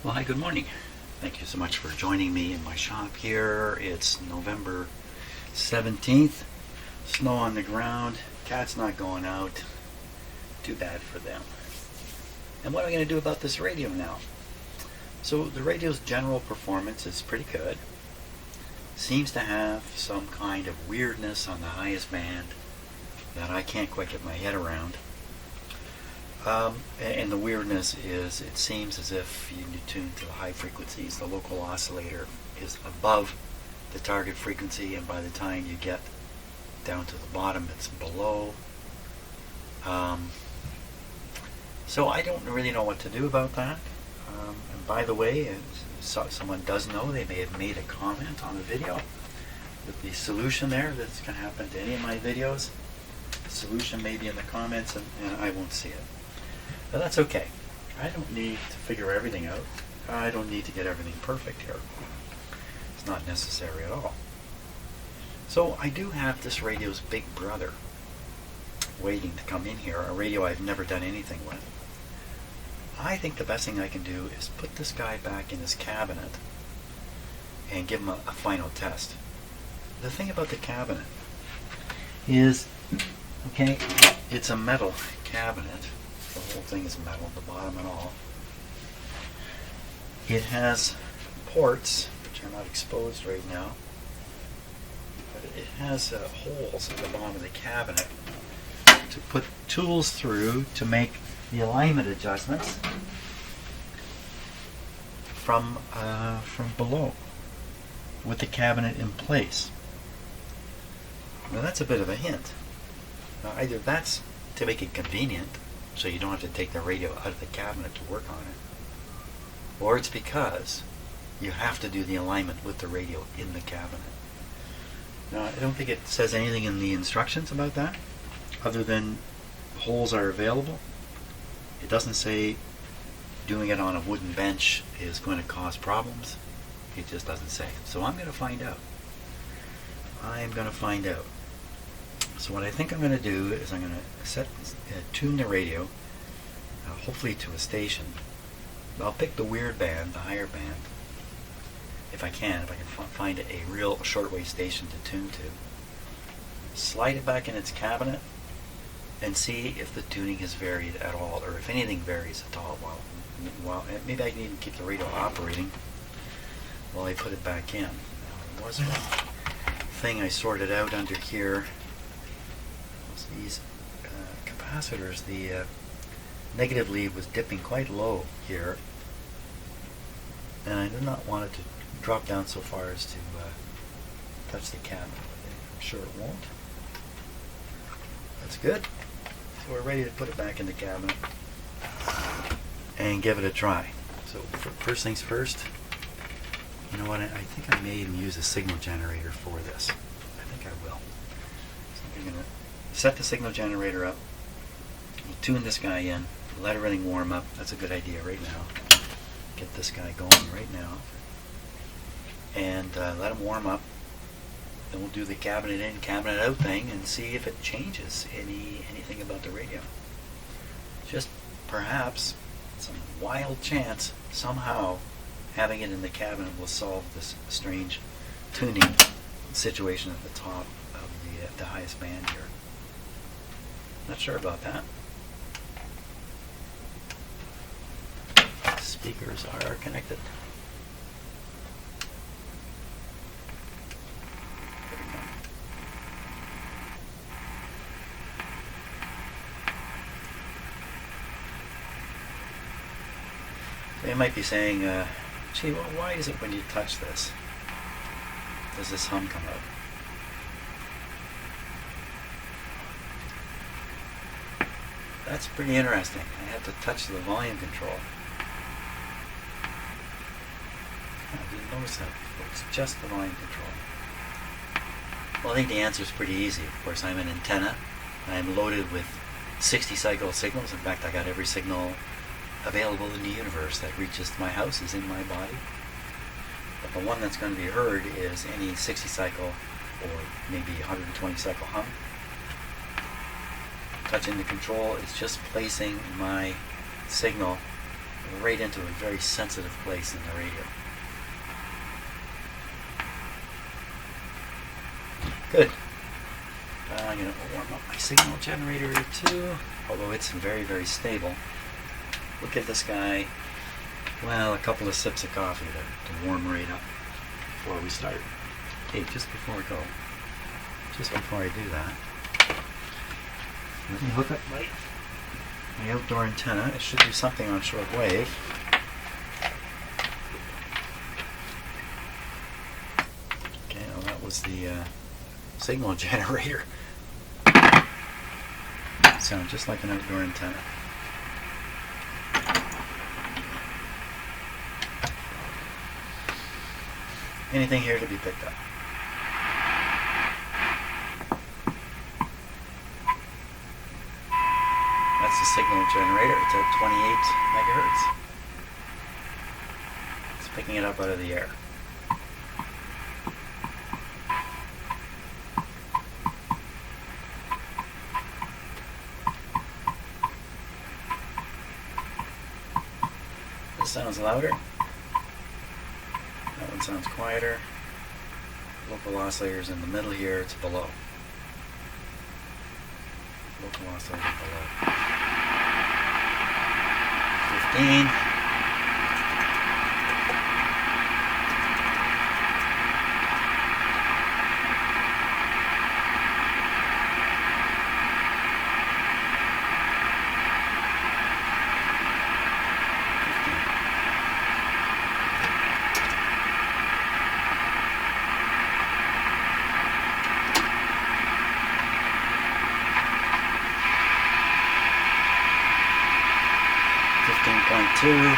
Well, hi, good morning. Thank you so much for joining me in my shop here. It's November 17th. Snow on the ground. Cat's not going out. Too bad for them. And what am I going to do about this radio now? So the radio's general performance is pretty good. Seems to have some kind of weirdness on the highest band that I can't quite get my head around. And the weirdness is, it seems as if you tune to the high frequencies, the local oscillator is above the target frequency, and by the time you get down to the bottom, it's below. So I don't really know what to do about that. And by the way, someone does know, they may have made a comment on the video with the solution there. That's going to happen to any of my videos. The solution may be in the comments, and I won't see it. But that's okay. I don't need to figure everything out. I don't need to get everything perfect here. It's not necessary at all. So I do have this radio's big brother waiting to come in here, a radio I've never done anything with. I think the best thing I can do is put this guy back in his cabinet and give him a final test. The thing about the cabinet is, okay, it's a metal cabinet. The whole thing is metal, the bottom and all. It has ports, which are not exposed right now, but it has holes at the bottom of the cabinet to put tools through to make the alignment adjustments from below with the cabinet in place. Now that's a bit of a hint. Now either that's to make it convenient, so you don't have to take the radio out of the cabinet to work on it, or it's because you have to do the alignment with the radio in the cabinet. Now, I don't think it says anything in the instructions about that, other than holes are available. It doesn't say doing it on a wooden bench is going to cause problems. It just doesn't say. So I'm going to find out. I'm going to find out. So what I think I'm going to do is I'm going to tune the radio, hopefully to a station. I'll pick the weird band, the higher band, if I can find a real shortwave station to tune to. Slide it back in its cabinet and see if the tuning has varied at all, or if anything varies at all. Well, maybe I can even keep the radio operating while I put it back in. Now, there was one thing I sorted out under here. These capacitors, the negative lead was dipping quite low here, and I did not want it to drop down so far as to touch the cabinet. I'm sure it won't. That's good. So we're ready to put it back in the cabinet and give it a try. So first things first, you know what, I think I may even use a signal generator for this. I think I will. So I'm going to set the signal generator up, we'll tune this guy in, let everything warm up. That's a good idea right now. Get this guy going right now. And let him warm up. Then we'll do the cabinet in, cabinet out thing and see if it changes anything about the radio. Just perhaps some wild chance somehow having it in the cabinet will solve this strange tuning situation at the top of the highest band here. Not sure about that. Speakers are connected. They might be saying, gee, well, why is it when you touch this, does this hum come out? That's pretty interesting. I have to touch the volume control. I didn't notice that before. It's just the volume control. Well, I think the answer is pretty easy. Of course, I'm an antenna. I'm loaded with 60 cycle signals. In fact, I got every signal available in the universe that reaches my house is in my body. But the one that's going to be heard is any 60 cycle or maybe 120 cycle hum. Touching the control is just placing my signal right into a very sensitive place in the radio. Good. I'm going to warm up my signal generator too, although it's very, very stable. We'll give this guy, well, a couple of sips of coffee to warm right up before we start. Okay, just before we go, just before I do that, let me hook up my outdoor antenna. It should do something on short wave. Okay, well, that was the signal generator. Sound just like an outdoor antenna. Anything here to be picked up? That's the signal generator. It's at 28 megahertz. It's picking it up out of the air. This sounds louder. That one sounds quieter. Local oscillators in the middle here, it's below. Local oscillator below. 15. 15.2.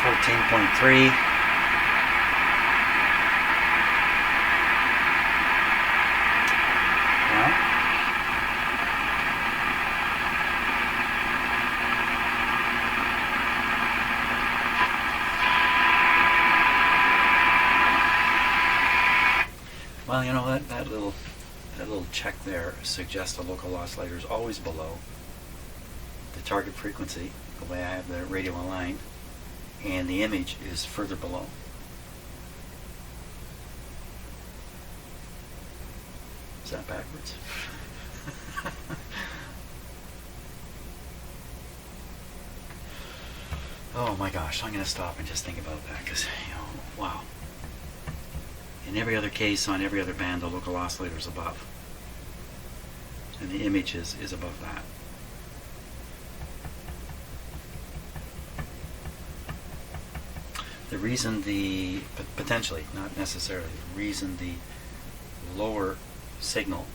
14.3. Well, you know, that little check there suggests the local oscillator is always below the target frequency, the way I have the radio aligned, and the image is further below. Is that backwards? Oh my gosh, I'm going to stop and just think about that, because, you know, wow. In every other case, on every other band, the local oscillator is above. And the image is above that. The reason potentially, not necessarily, the reason the lower signal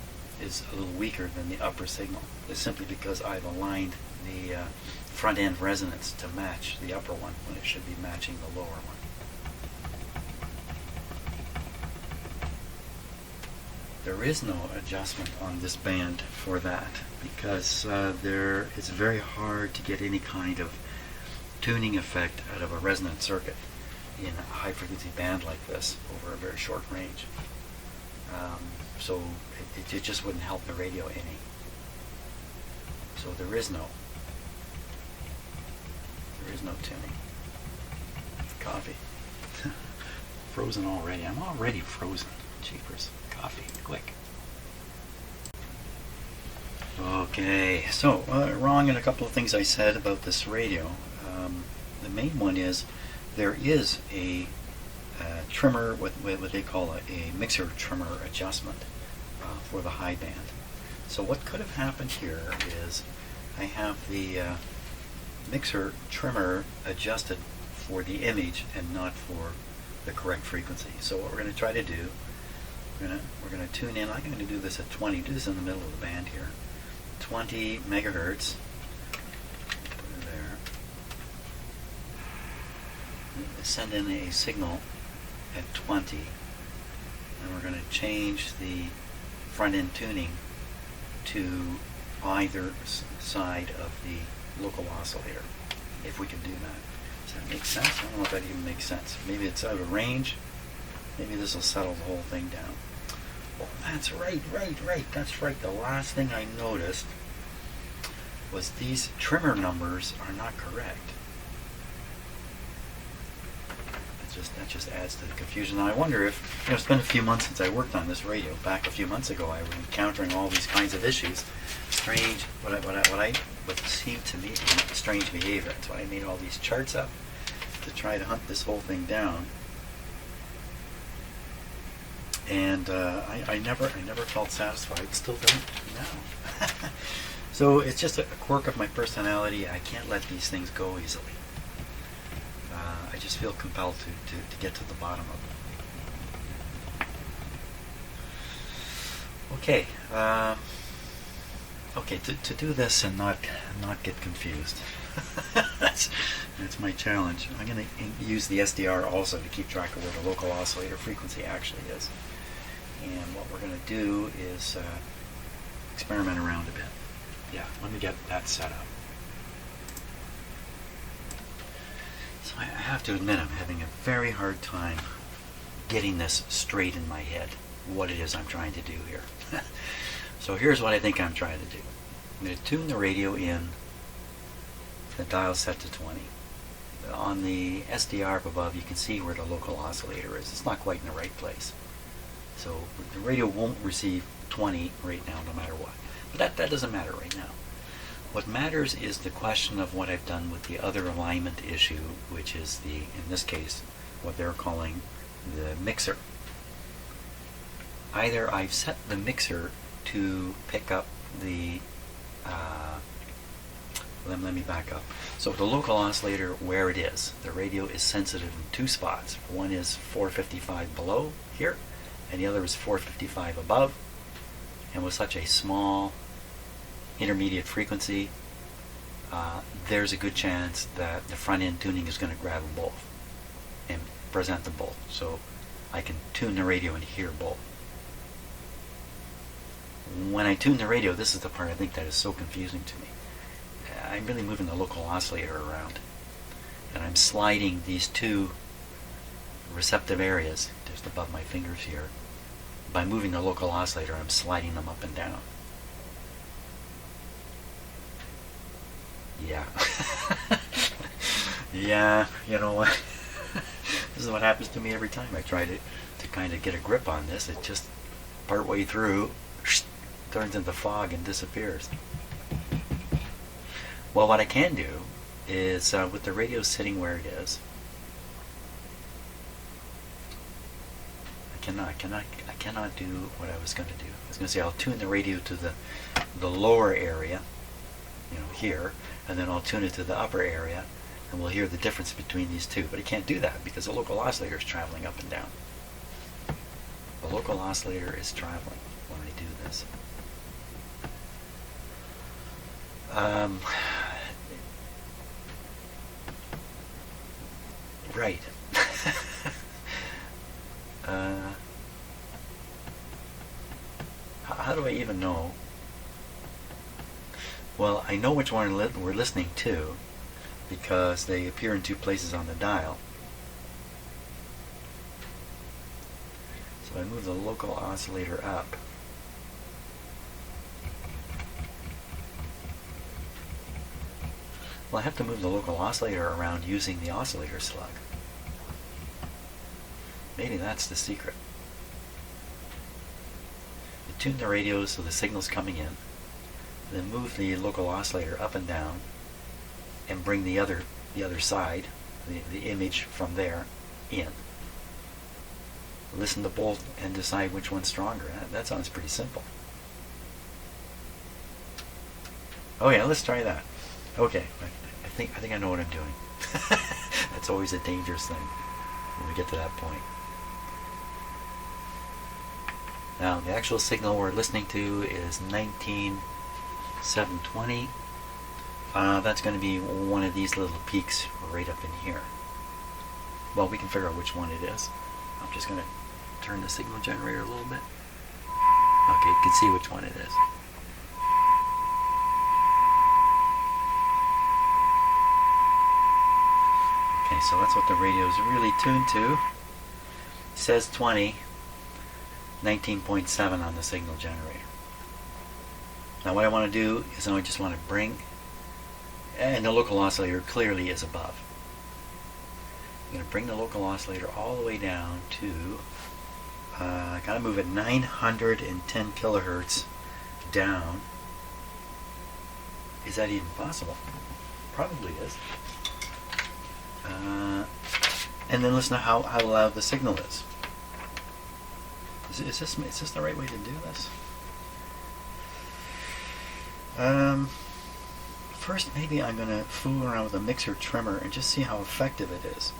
is a little weaker than the upper signal is simply because I've aligned the front end resonance to match the upper one when it should be matching the lower one. There is no adjustment on this band for that because it's very hard to get any kind of tuning effect out of a resonant circuit in a high frequency band like this over a very short range. So it just wouldn't help the radio any. So there is no tuning. Coffee. Frozen already. I'm already frozen. Jeepers. Coffee, quick. Okay, so wrong in a couple of things I said about this radio. The main one is there is a trimmer, what they call a mixer trimmer adjustment for the high band. So what could have happened here is I have the mixer trimmer adjusted for the image and not for the correct frequency. So what we're going to try to do, we're going to tune in. I'm going to do this at 20. Do this in the middle of the band here. 20 megahertz. Put it there. Send in a signal at 20, and we're going to change the front end tuning to either side of the local oscillator, if we can do that. Does that make sense? I don't know if that even makes sense. Maybe it's out of range. Maybe this will settle the whole thing down. Oh, that's right. That's right. The last thing I noticed was these trimmer numbers are not correct. That just adds to the confusion. And I wonder if, it's been a few months since I worked on this radio. Back a few months ago, I was encountering all these kinds of issues. Strange, what seemed to me to be strange behavior. That's why I made all these charts up to try to hunt this whole thing down. And I never felt satisfied. Still don't now. So it's just a quirk of my personality. I can't let these things go easily. I just feel compelled to get to the bottom of it. Okay. Okay, to do this and not get confused. that's my challenge. I'm going to use the SDR also to keep track of where the local oscillator frequency actually is. And what we're going to do is experiment around a bit. Yeah, let me get that set up. So I have to admit I'm having a very hard time getting this straight in my head, what it is I'm trying to do here. So here's what I think I'm trying to do. I'm going to tune the radio in, the dial set to 20. On the SDR up above, you can see where the local oscillator is. It's not quite in the right place. So the radio won't receive 20 right now, no matter what. But that doesn't matter right now. What matters is the question of what I've done with the other alignment issue, which is in this case, what they're calling the mixer. Either I've set the mixer to pick up the, let me back up. So the local oscillator, where it is, the radio is sensitive in two spots. One is 455 below here, and the other is 455 above. And with such a small intermediate frequency, there's a good chance that the front end tuning is going to grab them both and present them both. So I can tune the radio and hear both. When I tune the radio, this is the part I think that is so confusing to me. I'm really moving the local oscillator around, and I'm sliding these two receptive areas just above my fingers here. By moving the local oscillator, I'm sliding them up and down. Yeah. Yeah, you know what? This is what happens to me every time I try to kind of get a grip on this. It just, partway through, turns into fog and disappears. Well, what I can do is, with the radio sitting where it is, I cannot do what I was going to do. I was going to say I'll tune the radio to the lower area, here, and then I'll tune it to the upper area, and we'll hear the difference between these two. But I can't do that because the local oscillator is traveling up and down. The local oscillator is traveling when I do this. Right. How do I even know? Well, I know which one we're listening to because they appear in two places on the dial. So I move the local oscillator up. Well, I have to move the local oscillator around using the oscillator slug. Maybe that's the secret. You tune the radio so the signal's coming in, then move the local oscillator up and down, and bring the other side, the image from there, in. Listen to both and decide which one's stronger. That sounds pretty simple. Oh yeah, let's try that. Okay, I think I know what I'm doing. That's always a dangerous thing when we get to that point. Now, the actual signal we're listening to is 19720. That's going to be one of these little peaks right up in here. Well, we can figure out which one it is. I'm just going to turn the signal generator a little bit. Okay, you can see which one it is. Okay, so that's what the radio is really tuned to. It says 20. 19.7 on the signal generator. Now what I want to do is I just want to bring, and the local oscillator clearly is above. I'm going to bring the local oscillator all the way down to, I got to move it 910 kilohertz down. Is that even possible? Probably is. And then listen to how loud the signal is. Is this the right way to do this? First, maybe I'm going to fool around with a mixer trimmer and just see how effective it is.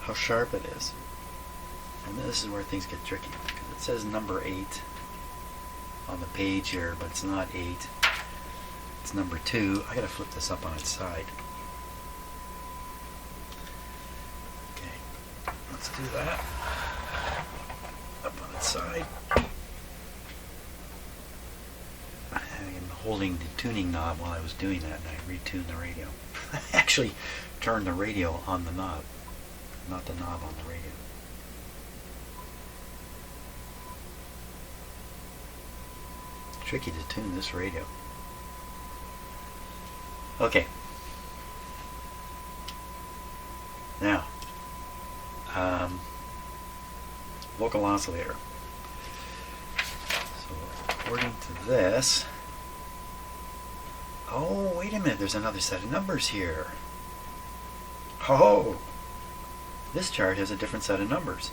How sharp it is. And this is where things get tricky. Because it says number 8 on the page here, but it's not 8. It's number 2. I got to flip this up on its side. Okay, let's do that. Up on its side. I'm holding the tuning knob while I was doing that, and I retuned the radio. I actually turned the radio on the knob, not the knob on the radio. Tricky to tune this radio. Okay. Now, local oscillator. So according to this, oh, wait a minute, there's another set of numbers here. Oh, this chart has a different set of numbers.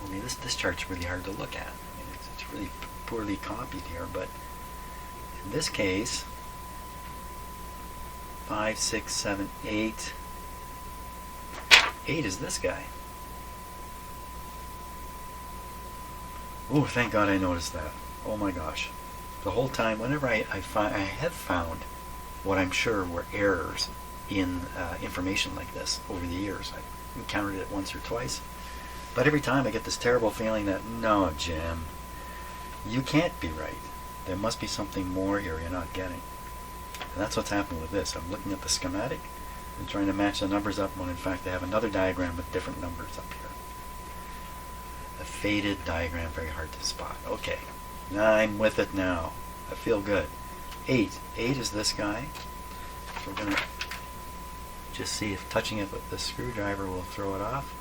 I mean, this chart's really hard to look at. I mean, it's really poorly copied here, but in this case, 5, 6, 7, 8. 8 is this guy. Oh, thank God I noticed that. Oh my gosh. The whole time, whenever I have found what I'm sure were errors in information like this over the years. I've encountered it once or twice. But every time I get this terrible feeling that, no, Jim, you can't be right. There must be something more here you're not getting. And that's what's happening with this. I'm looking at the schematic and trying to match the numbers up when in fact they have another diagram with different numbers up here. A faded diagram, very hard to spot. Okay, now I'm with it now. I feel good. 8. 8 is this guy. We're going to just see if touching it with the screwdriver will throw it off.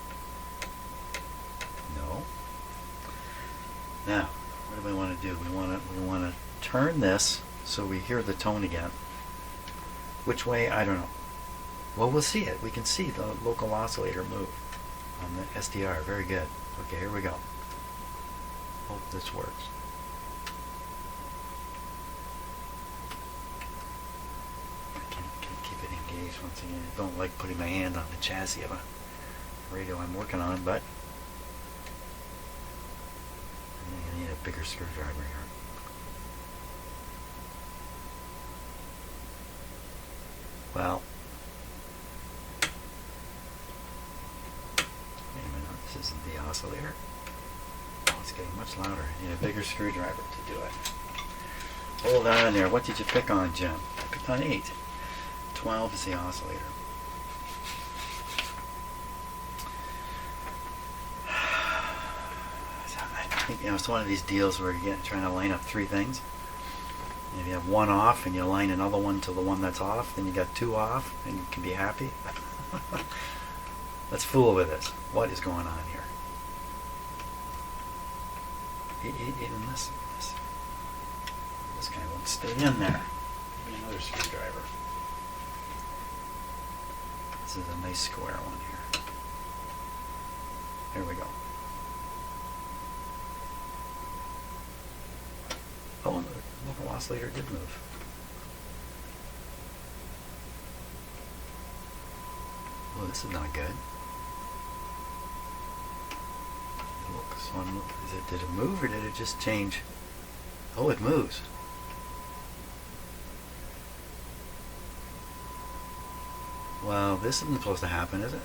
No. Now, what do we want to do? We want to turn this so we hear the tone again. Which way? I don't know. Well, we'll see it. We can see the local oscillator move on the SDR. Very good. Okay, here we go. Hope this works. I can keep it engaged once again. I don't like putting my hand on the chassis of a radio I'm working on, but I need a bigger screwdriver here. Well, wait a minute, this isn't the oscillator. Oh, it's getting much louder. I need a bigger screwdriver to do it. Hold on there. What did you pick on, Jim? I picked on 8. 12 is the oscillator. I think, it's one of these deals where you're trying to line up 3 things. If you have 1 off and you line another one to the one that's off, then you got 2 off and you can be happy. Let's fool with this. What is going on here? Even this guy won't stay in there. Give me another screwdriver. This is a nice square one here. There we go. Oh, the local oscillator did move. Well, this is not good. Did it move or did it just change? Oh, it moves. Well, this isn't supposed to happen, is it?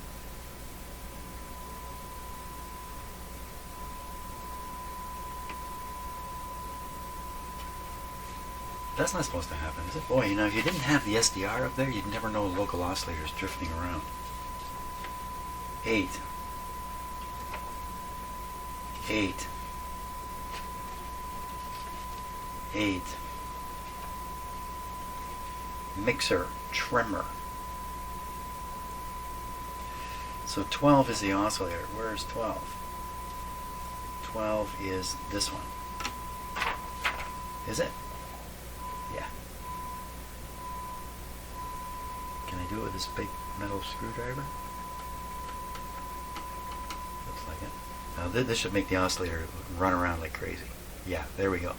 That's not supposed to happen, is it? Boy, if you didn't have the SDR up there, you'd never know local oscillators drifting around. 8. 8, 8, mixer, trimmer. So 12 is the oscillator. Where's 12? 12 is this one. Is it? Yeah. Can I do it with this big metal screwdriver? Looks like it. Now this should make the oscillator run around like crazy. Yeah, there we go.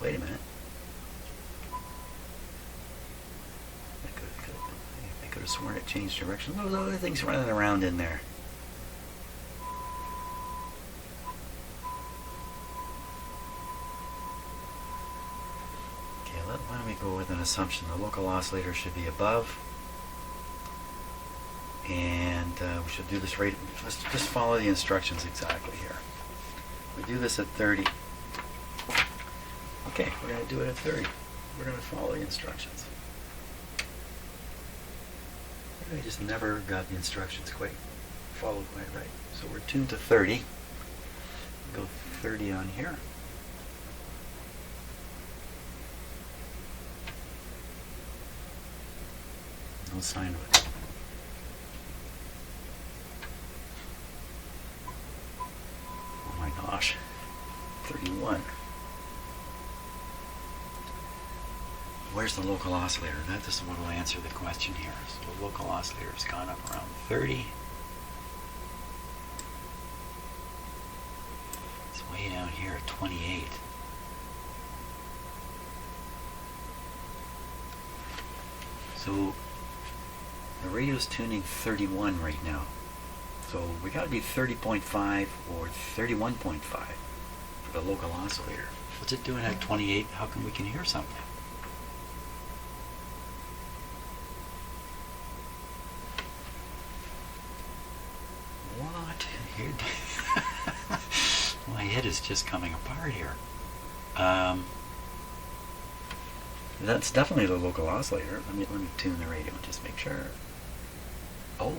Wait a minute. I could have sworn it changed direction. Those other things running around in there. Okay, why don't we go with an assumption. The local oscillator should be above. And we should do this right. Let's just follow the instructions exactly here. We do this at 30. Okay, we're going to do it at 30. We're going to follow the instructions. I just never got the instructions followed quite right. So we're tuned to 30. Go 30 on here. No sine wave. Oh my gosh. 31. Where's the local oscillator? This is what will answer the question here. So the local oscillator has gone up around 30. It's way down here at 28. So the radio's tuning 31 right now. So we got to be 30.5 or 31.5 for the local oscillator. What's it doing at 28? How come we can hear something? What? My head is just coming apart here. That's definitely the local oscillator. Let me tune the radio and just make sure. Oh.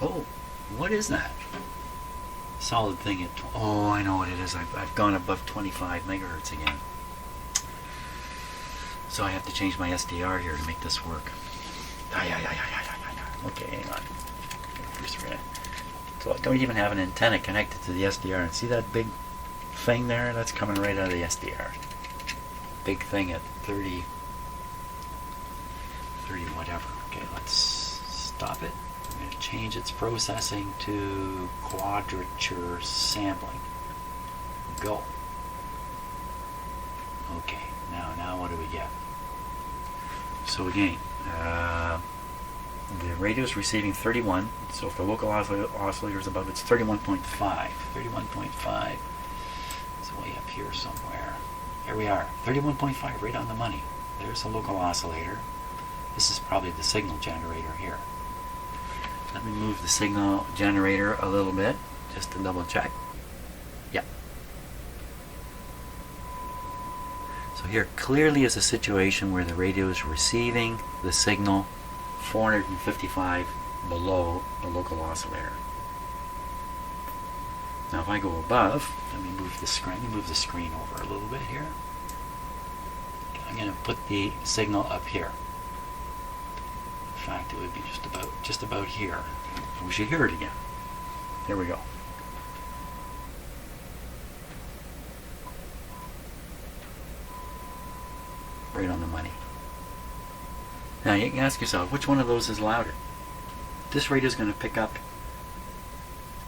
Oh, what is that? Solid thing at. Oh, I know what it is. I've gone above 25 megahertz again. So I have to change my SDR here to make this work. Okay, hang on. First we're gonna. So I don't even have an antenna connected to the SDR. And see that big thing there? That's coming right out of the SDR. Big thing at 30 whatever. Okay, let's stop it. I'm going to change its processing to quadrature sampling. Go. Okay, now what do we get? So again, the radio is receiving 31, so if the local oscillator is above, it's 31.5. 31.5 is way up here somewhere. Here we are, 31.5, right on the money. There's the local oscillator. This is probably the signal generator here. Let me move the signal generator a little bit, just to double check. Yep. So here clearly is a situation where the radio is receiving the signal 455 below the local oscillator. Now if I go above, let me move the screen over a little bit here. I'm going to put the signal up here. In fact, it would be just about here. We should hear it again. There we go. Right on the money. Now you can ask yourself, which one of those is louder? This radio is going to pick up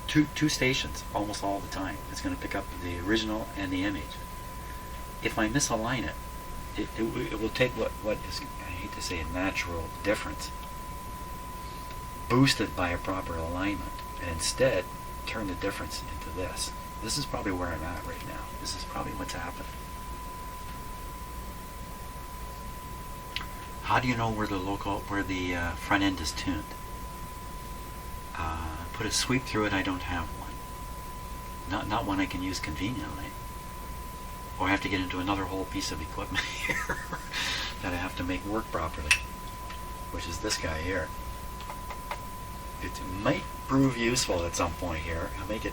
two stations almost all the time. It's going to pick up the original and the image. If I misalign it, it will take what is, I hate to say, a natural difference, boosted by a proper alignment, and instead turn the difference into this. This is probably where I'm at right now. This is probably what's happening. How do you know where the front end is tuned? Put a sweep through it. I don't have one. Not one I can use conveniently. Or I have to get into another whole piece of equipment here that I have to make work properly, which is this guy here. it might prove useful at some point here. I'll make it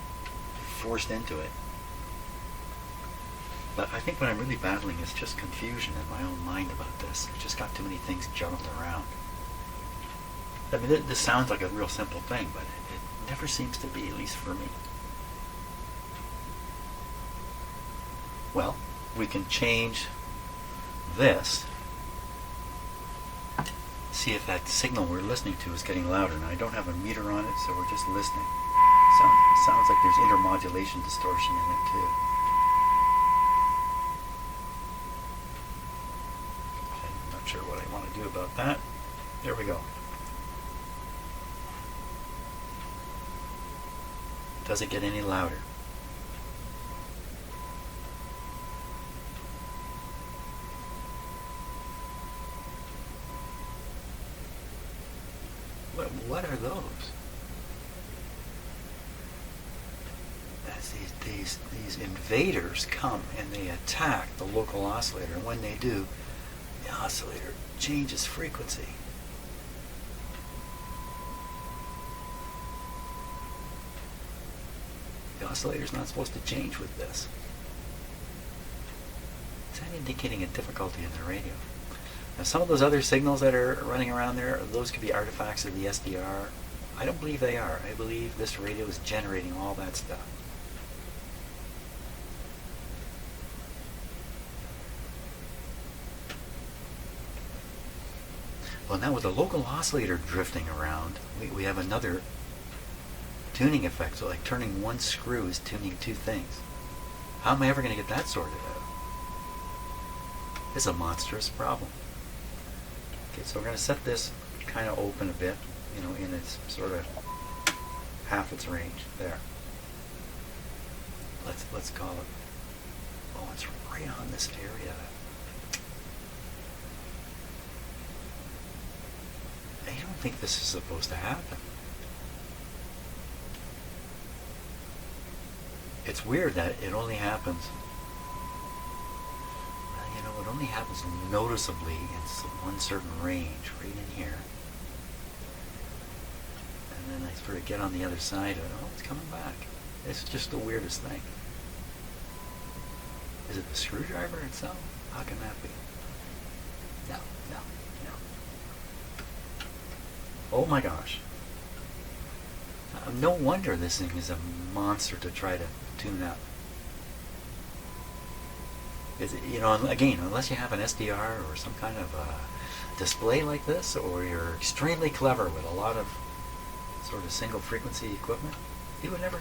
forced into it. But I think what I'm really battling is just confusion in my own mind about this. I've just got too many things juggled around. I mean, this sounds like a real simple thing, but it never seems to be, at least for me. Well, we can change this. See if that signal we're listening to is getting louder. Now, I don't have a meter on it, so we're just listening. Sounds like there's intermodulation distortion in it, too. Okay, I'm not sure what I want to do about that. There we go. Does it get any louder? What are those? As these invaders come and they attack the local oscillator, and when they do, the oscillator changes frequency. The oscillator's not supposed to change with this. Is that indicating a difficulty in the radio? Now, some of those other signals that are running around there, those could be artifacts of the SDR. I don't believe they are. I believe this radio is generating all that stuff. Well, now with the local oscillator drifting around, we have another tuning effect. So like turning one screw is tuning two things. How am I ever going to get that sorted out? It's a monstrous problem. Okay, so we're going to set this kind of open a bit, you know, in its sort of half its range there. Let's call it. Oh, it's right on this area. I don't think this is supposed to happen. It's weird that it only happens. You know, it only happens noticeably in one certain range, right in here. And then I sort of get on the other side of it. Oh, it's coming back. It's just the weirdest thing. Is it the screwdriver itself? How can that be? No. Oh my gosh. No wonder this thing is a monster to try to tune up. You know, again, unless you have an SDR or some kind of display like this, or you're extremely clever with a lot of sort of single frequency equipment, you would never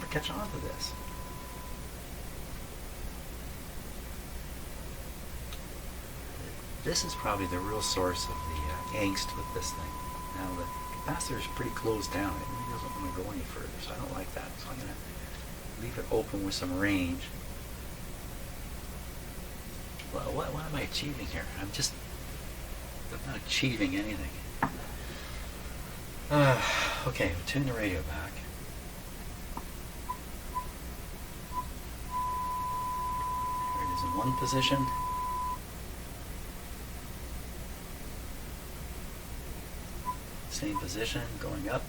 catch on to this. This is probably the real source of the angst with this thing. Now the capacitor is pretty closed down. It really doesn't want to go any further, so I don't like that. So I'm going to leave it open with some range. Well, what am I achieving here? I'm not achieving anything. Okay, we'll tune the radio back. There it is in one position. Same position, going up.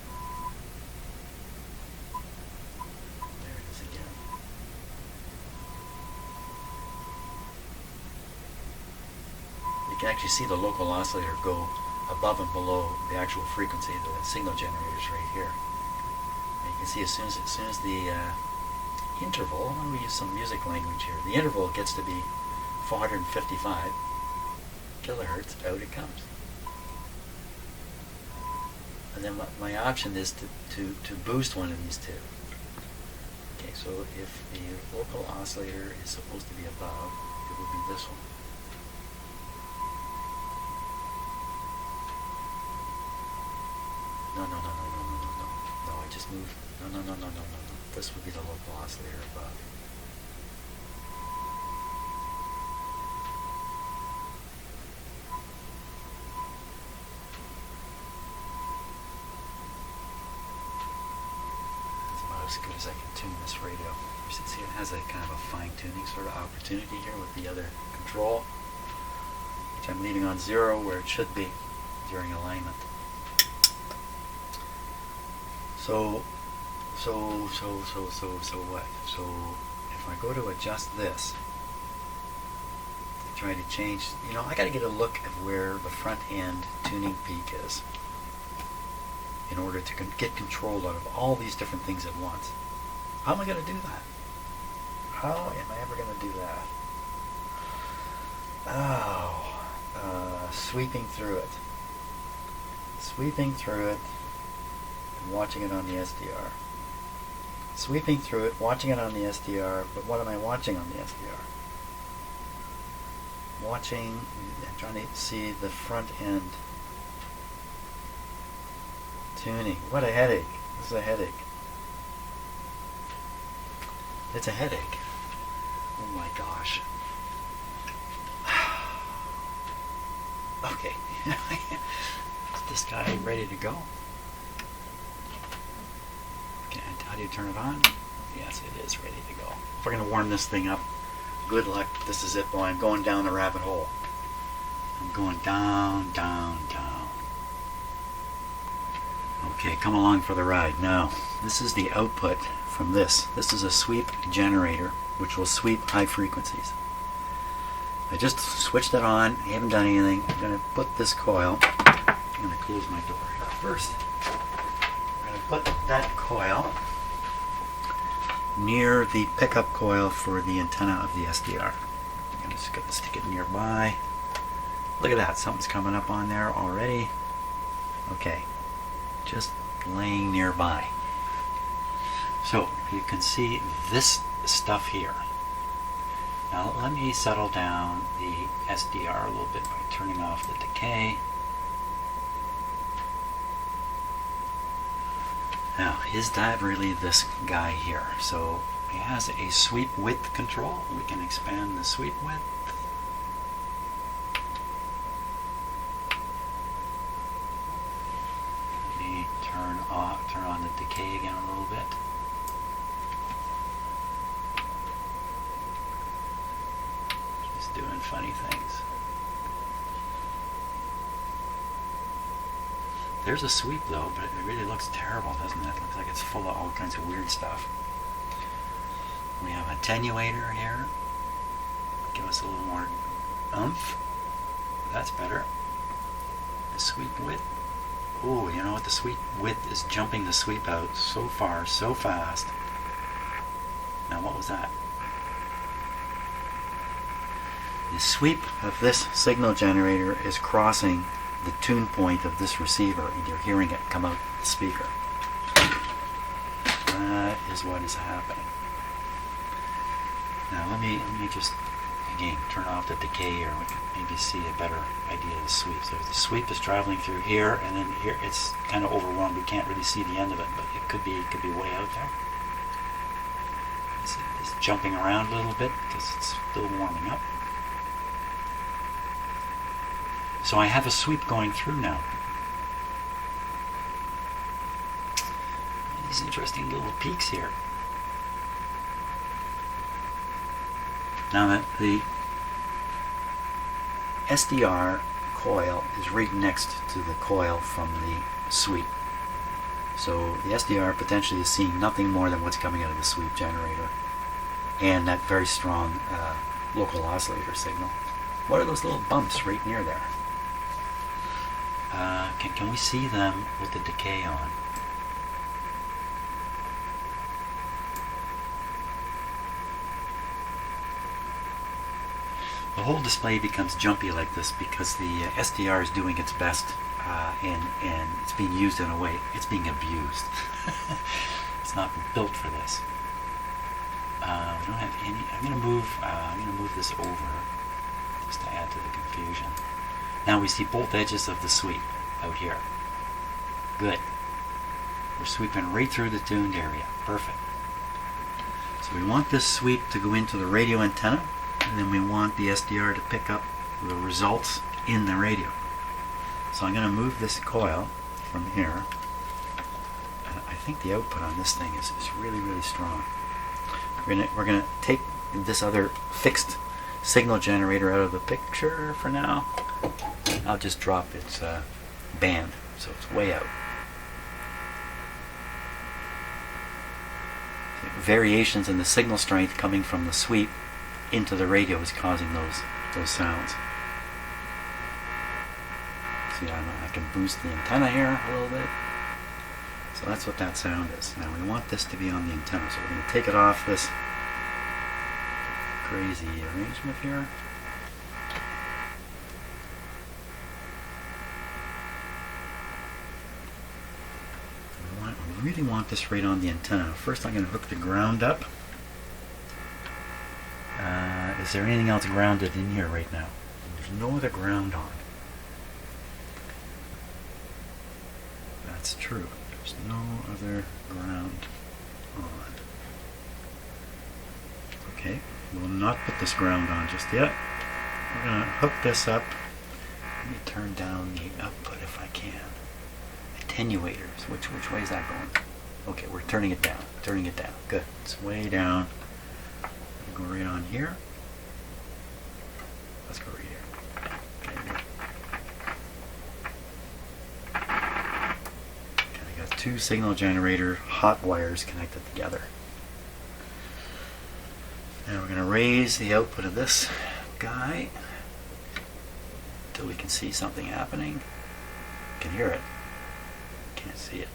There it is again. You can actually see the local oscillator go above and below the actual frequency of the signal generators right here. And you can see as soon as the interval, I'm going to use some music language here, the interval gets to be 455 kilohertz, out it comes. And then my option is to boost one of these two. Okay, so if the local oscillator is supposed to be above, it would be this one. No, I just moved. No. This would be the local oscillator above. As good as I can tune this radio. You should see it has a kind of a fine-tuning sort of opportunity here with the other control, which I'm leaving on 0 where it should be during alignment. So what? So if I go to adjust this, try to change, I got to get a look at where the front end tuning peak is in order to get control out of all these different things at once. How am I going to do that? How am I ever going to do that? Sweeping through it. Sweeping through it and watching it on the SDR. Sweeping through it, watching it on the SDR, but what am I watching on the SDR? Watching and trying to see the front end tuning. What a headache. This is a headache. It's a headache. Oh my gosh. Okay. Is this guy ready to go? Okay, how do you turn it on? Yes, it is ready to go. If we're going to warm this thing up, good luck. This is it, boy. I'm going down the rabbit hole. I'm going down, down, down. Okay, come along for the ride. Now, this is the output from this. This is a sweep generator, which will sweep high frequencies. I just switched it on. I haven't done anything. I'm going to put this coil. I'm going to close my door here first. I'm going to put that coil near the pickup coil for the antenna of the SDR. I'm just going to stick it nearby. Look at that. Something's coming up on there already. Okay. Just laying nearby. So you can see this stuff here. Now let me settle down the SDR a little bit by turning off the decay. Now, is that really this guy here? So it has a sweep width control. We can expand the sweep width. Let me turn on the decay again a little bit. Just doing funny things. There's a sweep though, but it really looks terrible, doesn't it? It looks like it's full of all kinds of weird stuff. We have an attenuator here. Give us a little more oomph. That's better. The sweep width. Oh, you know what? The sweep width is jumping the sweep out so far, so fast. Now what was that? The sweep of this signal generator is crossing the tune point of this receiver, and you're hearing it come out the speaker. That is what is happening. Now let me just again turn off the decay here. We can maybe see a better idea of the sweep. So the sweep is traveling through here, and then here it's kind of overwhelmed. We can't really see the end of it, but it could be way out there. It's jumping around a little bit because it's still warming up. So I have a sweep going through now. These interesting little peaks here. Now the SDR coil is right next to the coil from the sweep. So the SDR potentially is seeing nothing more than what's coming out of the sweep generator and that very strong local oscillator signal. What are those little bumps right near there? Can we see them with the decay on? The whole display becomes jumpy like this because the SDR is doing its best and it's being used in a way, it's being abused. It's not built for this. We don't have any. I'm going to move this over just to add to the confusion. Now we see both edges of the sweep out here. Good. We're sweeping right through the tuned area. Perfect. So we want this sweep to go into the radio antenna, and then we want the SDR to pick up the results in the radio. So I'm going to move this coil from here. And I think the output on this thing is really, really strong. We're gonna take this other fixed signal generator out of the picture for now. I'll just drop its band, so it's way out. variations in the signal strength coming from the sweep into the radio is causing those sounds. See, I can boost the antenna here a little bit. So that's what that sound is. Now we want this to be on the antenna, so we're going to take it off this crazy arrangement here. We really want this right on the antenna. First I'm going to hook the ground up. Is there anything else grounded in here right now? There's no other ground on. That's true. There's no other ground on. Okay, we'll not put this ground on just yet. We're going to hook this up. Let me turn down the output if I can. Attenuators. Which way is that going? Okay, we're turning it down. Turning it down. Good. It's way down. Go right on here. Let's go right here. Okay, I got two signal generator hot wires connected together. Now we're going to raise the output of this guy until we can see something happening. You can hear it. Can't see it.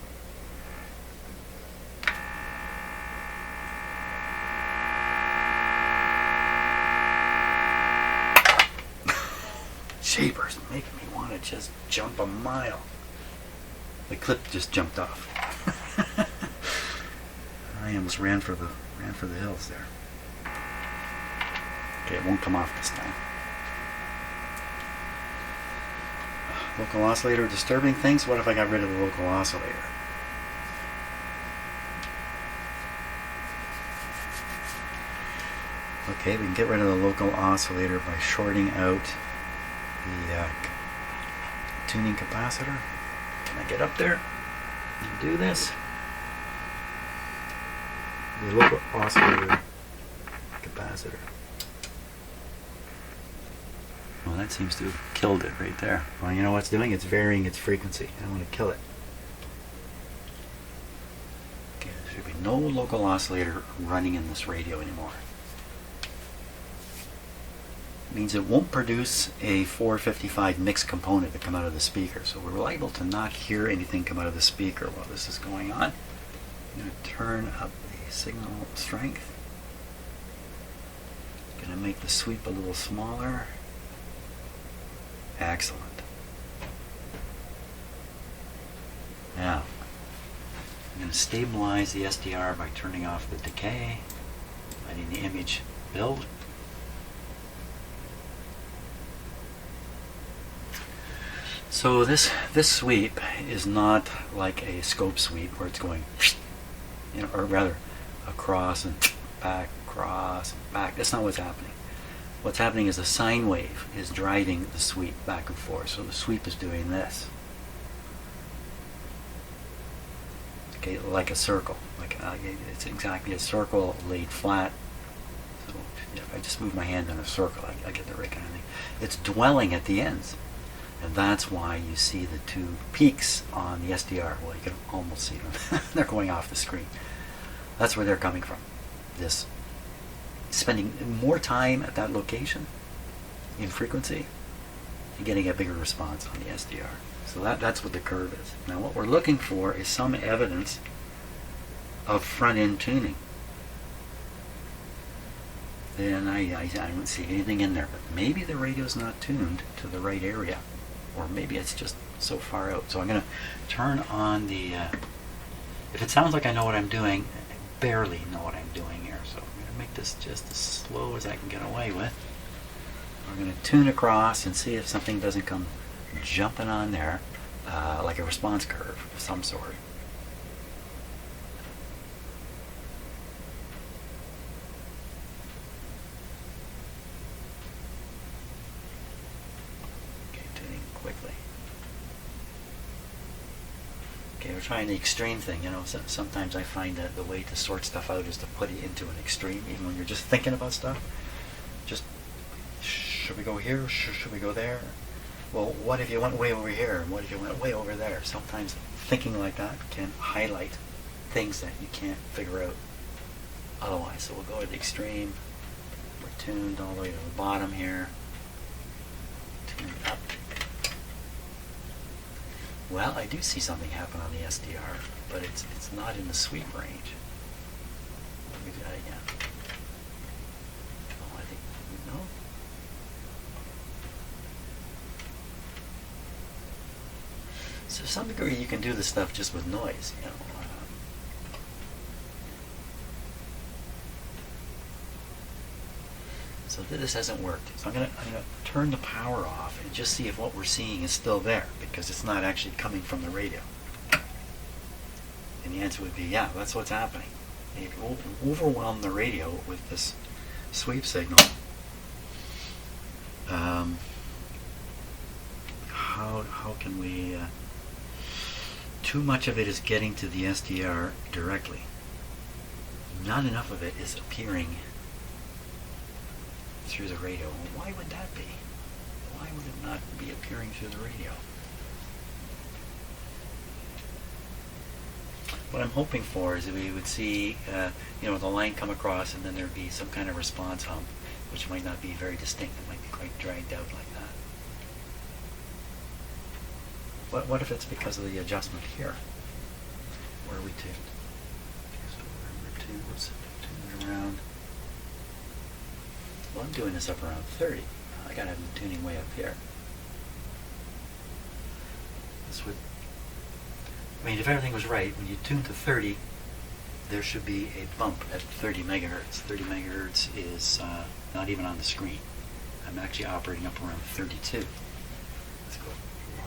Shapers making me want to just jump a mile. The clip just jumped off. I almost ran for the hills there. Okay, it won't come off this time. Local oscillator disturbing things? What if I got rid of the local oscillator? Okay, we can get rid of the local oscillator by shorting out the tuning capacitor. Can I get up there and do this? The local oscillator capacitor. Well, that seems to have killed it right there. Well, you know what's doing? It's varying its frequency. I want to kill it. Okay, there should be no local oscillator running in this radio anymore. Means it won't produce a 455 mixed component to come out of the speaker. So we're liable to not hear anything come out of the speaker while this is going on. I'm going to turn up the signal strength. Going to make the sweep a little smaller. Excellent. Now, I'm going to stabilize the SDR by turning off the decay, letting the image build. So this sweep is not like a scope sweep where it's going, you know, or rather across and back, across and back. That's not what's happening. What's happening is a sine wave is driving the sweep back and forth. So the sweep is doing this. Okay, like a circle. Like it's exactly a circle laid flat. So if I just move my hand in a circle, I get the right kind of thing. It's dwelling at the ends. And that's why you see the two peaks on the SDR. Well, you can almost see them. They're going off the screen. That's where they're coming from. This spending more time at that location in frequency and getting a bigger response on the SDR. So that's what the curve is. Now what we're looking for is some evidence of front-end tuning. And I don't see anything in there. But maybe the radio's not tuned to the right area. Or maybe it's just so far out. So I'm going to turn on the... if it sounds like I know what I'm doing, I barely know what I'm doing here. So I'm going to make this just as slow as I can get away with. We're going to tune across and see if something doesn't come jumping on there, like a response curve of some sort. Quickly. Okay, we're trying the extreme thing. You know, sometimes I find that the way to sort stuff out is to put it into an extreme, even when you're just thinking about stuff. Just, should we go here? Or should we go there? Well, what if you went way over here? And what if you went way over there? Sometimes thinking like that can highlight things that you can't figure out otherwise. So we'll go to the extreme. We're tuned all the way to the bottom here. Tune it up. Well, I do see something happen on the SDR, but it's not in the sweep range. Let me do that again. Oh, I think, no? So to some degree you can do this stuff just with noise, you know. So this hasn't worked. So I'm gonna turn the power off and just see if what we're seeing is still there, because it's not actually coming from the radio. And the answer would be, yeah, that's what's happening. They've overwhelmed the radio with this sweep signal. How can we... too much of it is getting to the SDR directly. Not enough of it is appearing through the radio. Why would that be? Why would it not be appearing through the radio? What I'm hoping for is that we would see, the line come across, and then there'd be some kind of response hump, which might not be very distinct. It might be quite dragged out like that. What if it's because of the adjustment here? Where are we tuned? Okay, so we're tuned. Let's tune it around. Well, I'm doing this up around 30. I gotta have the tuning way up here. This would, if everything was right, when you tune to 30, there should be a bump at 30 megahertz. 30 megahertz is not even on the screen. I'm actually operating up around 32. Let's go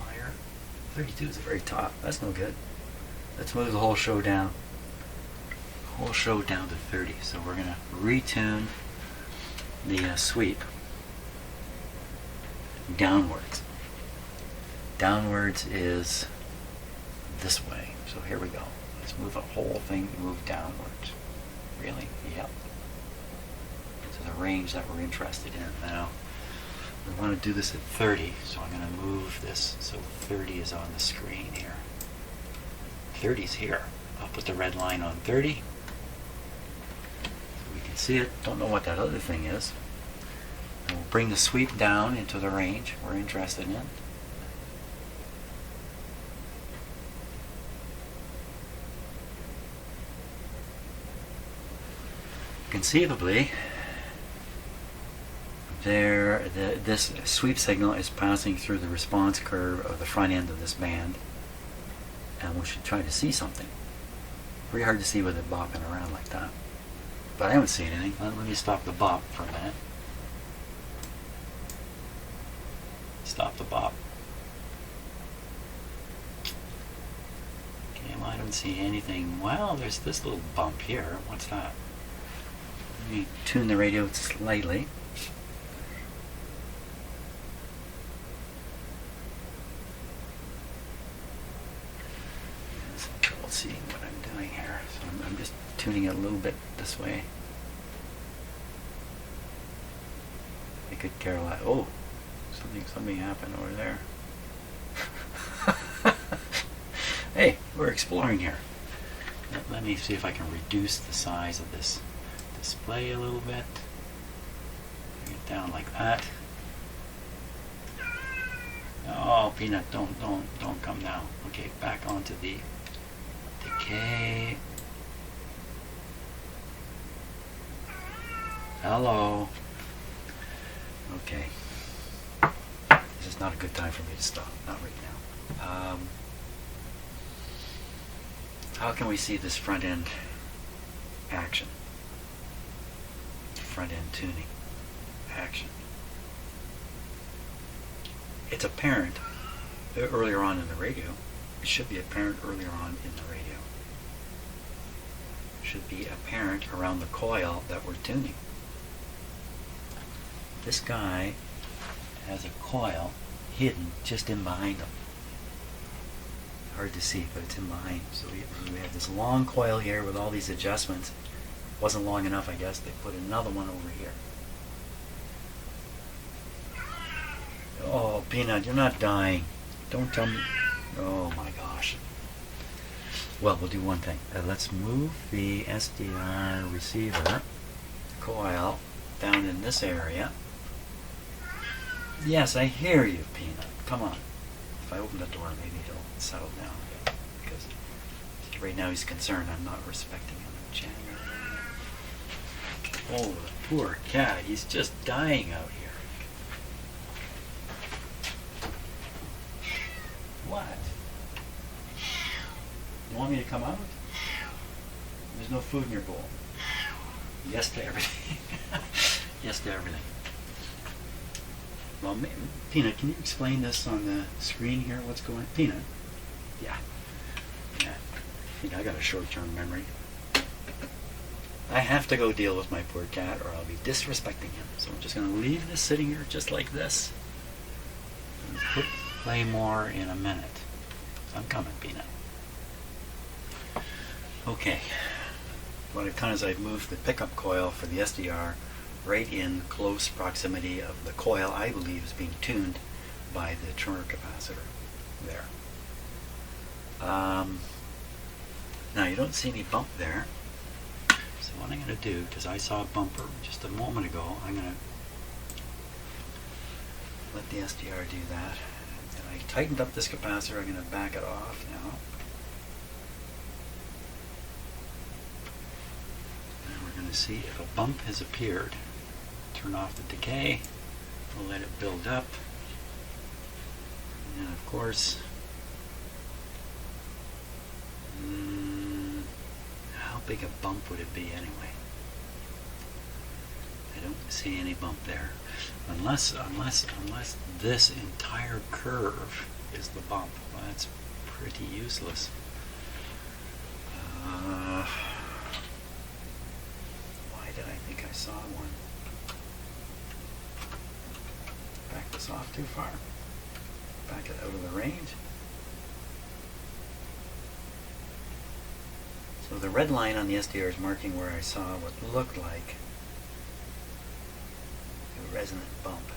higher. 32 is the very top. That's no good. Let's move the whole show down. Whole show down to 30. So we're gonna retune the sweep downwards. Downwards is this way. So here we go. Let's move the whole thing, move downwards. Really? Yep. To the range that we're interested in. Now, we want to do this at 30, so I'm going to move this so 30 is on the screen here. 30 is here. I'll put the red line on 30. We can see it. Don't know what that other thing is. And we'll bring the sweep down into the range we're interested in. Conceivably, this sweep signal is passing through the response curve of the front end of this band, and we should try to see something. Pretty hard to see with it bopping around like that. But I haven't seen anything. Let me stop the bop for a minute. Stop the bop. Okay, well, I don't see anything. Well, there's this little bump here. What's that? Let me tune the radio slightly. Some trouble seeing what I'm doing here. So I'm just tuning it a little bit this way. I could care less. Oh, something happened over there. Hey, we're exploring here. Let me see if I can reduce the size of this display a little bit. Bring it down like that. Oh, Peanut, don't come down. Okay, back onto the decay. Hello. Okay. This is not a good time for me to stop. Not right now. How can we see this front end action? Front end tuning action. It's apparent earlier on in the radio. It should be apparent earlier on in the radio. It should be apparent around the coil that we're tuning. This guy has a coil hidden just in behind him. Hard to see, but it's in behind. So we have this long coil here with all these adjustments. Wasn't long enough, I guess. They put another one over here. Oh, Peanut, you're not dying. Don't tell me. Oh my gosh. Well, we'll do one thing. Let's move the SDR receiver coil down in this area. Yes, I hear you, Peanut. Come on. If I open the door, maybe he'll settle down a bit. Because right now he's concerned I'm not respecting him. Oh, the poor cat. He's just dying out here. What? You want me to come out? There's no food in your bowl. Yes to everything. Yes to everything. Well, Peanut, can you explain this on the screen here? What's going on? Peanut? Yeah. Yeah. I think I got a short-term memory. I have to go deal with my poor cat or I'll be disrespecting him. So I'm just going to leave this sitting here just like this. And play more in a minute. I'm coming, Peanut. Okay. What I've done is I've moved the pickup coil for the SDR right in close proximity of the coil I believe is being tuned by the trimmer capacitor there. Now you don't see any bump there. So what I'm going to do, because I saw a bumper just a moment ago, I'm going to let the SDR do that. And I tightened up this capacitor. I'm going to back it off now. And we're going to see if a bump has appeared. Turn off the decay. We'll let it build up. And of course, how big a bump would it be anyway? I don't see any bump there. Unless this entire curve is the bump. Well, that's pretty useless. Why did I think I saw one? Back this off too far. Back it out of the range. So the red line on the SDR is marking where I saw what looked like a resonant bump